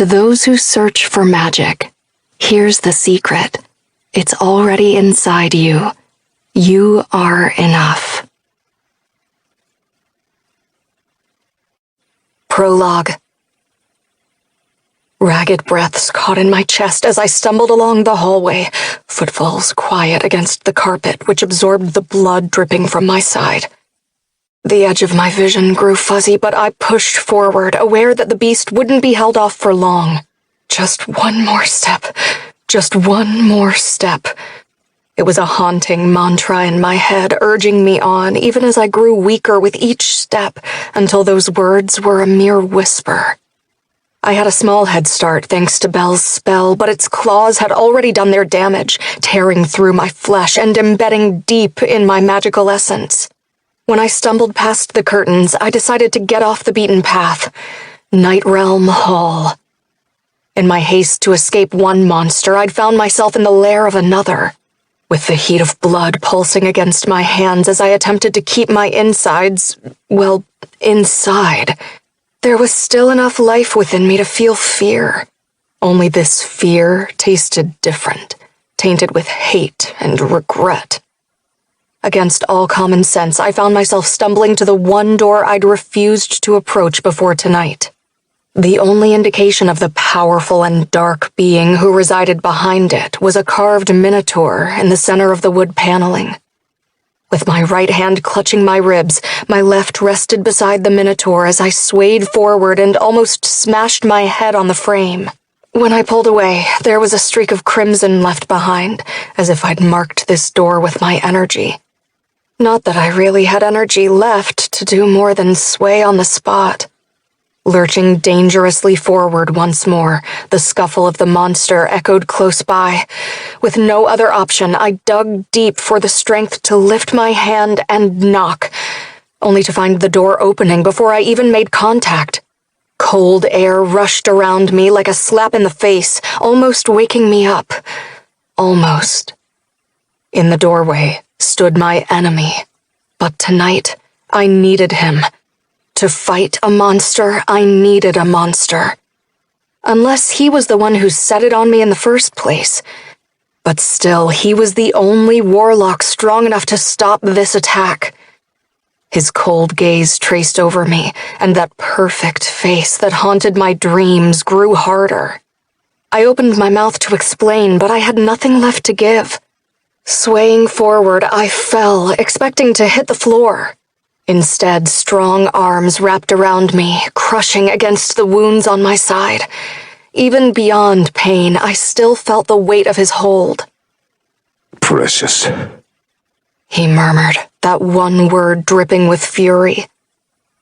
To those who search for magic, here's the secret. It's already inside you. You are enough. Prologue. Ragged breaths caught in my chest as I stumbled along the hallway, footfalls quiet against the carpet which absorbed the blood dripping from my side. The edge of my vision grew fuzzy, but I pushed forward, aware that the beast wouldn't be held off for long. Just one more step. Just one more step. It was a haunting mantra in my head, urging me on, even as I grew weaker with each step, until those words were a mere whisper. I had a small head start thanks to Belle's spell, but its claws had already done their damage, tearing through my flesh and embedding deep in my magical essence. When I stumbled past the curtains, I decided to get off the beaten path. Night Realm Hall. In my haste to escape one monster, I'd found myself in the lair of another, with the heat of blood pulsing against my hands as I attempted to keep my insides, well, inside. There was still enough life within me to feel fear. Only this fear tasted different, tainted with hate and regret. Against all common sense, I found myself stumbling to the one door I'd refused to approach before tonight. The only indication of the powerful and dark being who resided behind it was a carved minotaur in the center of the wood paneling. With my right hand clutching my ribs, my left rested beside the minotaur as I swayed forward and almost smashed my head on the frame. When I pulled away, there was a streak of crimson left behind, as if I'd marked this door with my energy. Not that I really had energy left to do more than sway on the spot. Lurching dangerously forward once more, the scuffle of the monster echoed close by. With no other option, I dug deep for the strength to lift my hand and knock, only to find the door opening before I even made contact. Cold air rushed around me like a slap in the face, almost waking me up. Almost. In the doorway stood my enemy, but tonight I needed him. To fight a monster, I needed a monster. Unless he was the one who set it on me in the first place. But still, he was the only warlock strong enough to stop this attack. His cold gaze traced over me, and that perfect face that haunted my dreams grew harder. I opened my mouth to explain, but I had nothing left to give. Swaying forward, I fell, expecting to hit the floor. Instead, strong arms wrapped around me, crushing against the wounds on my side. Even beyond pain, I still felt the weight of his hold. Precious, he murmured, that one word dripping with fury.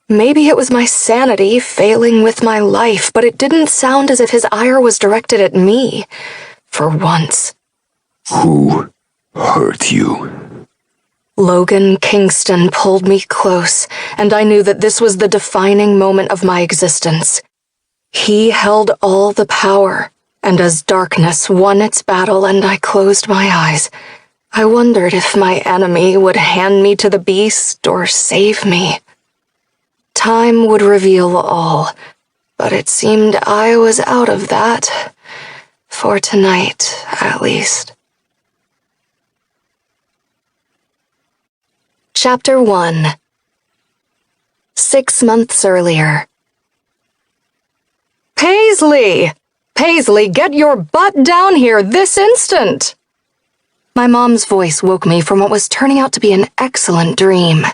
Maybe it was my sanity failing with my life, but it didn't sound as if his ire was directed at me, for once. Who hurt you? Logan Kingston pulled me close, and I knew that this was the defining moment of my existence. He held all the power, and as darkness won its battle and I closed my eyes, I wondered if my enemy would hand me to the beast or save me. Time would reveal all, but it seemed I was out of that, for tonight at least. Chapter 1. 6 months earlier. Paisley! Paisley, get your butt down here this instant! My mom's voice woke me from what was turning out to be an excellent dream.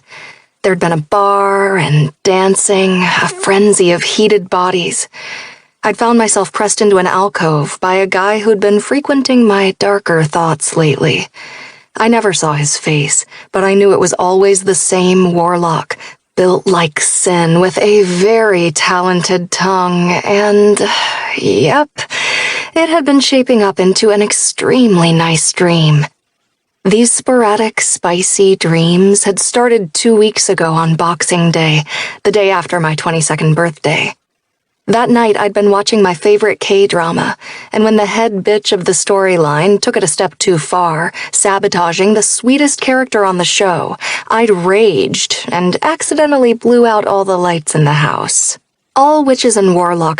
There'd been a bar and dancing, a frenzy of heated bodies. I'd found myself pressed into an alcove by a guy who'd been frequenting my darker thoughts lately. I never saw his face, but I knew it was always the same warlock, built like sin, with a very talented tongue, and, yep, it had been shaping up into an extremely nice dream. These sporadic, spicy dreams had started 2 weeks ago on Boxing Day, the day after my 22nd birthday. That night, I'd been watching my favorite K-drama, and when the head bitch of the storyline took it a step too far, sabotaging the sweetest character on the show, I'd raged and accidentally blew out all the lights in the house. All witches and warlocks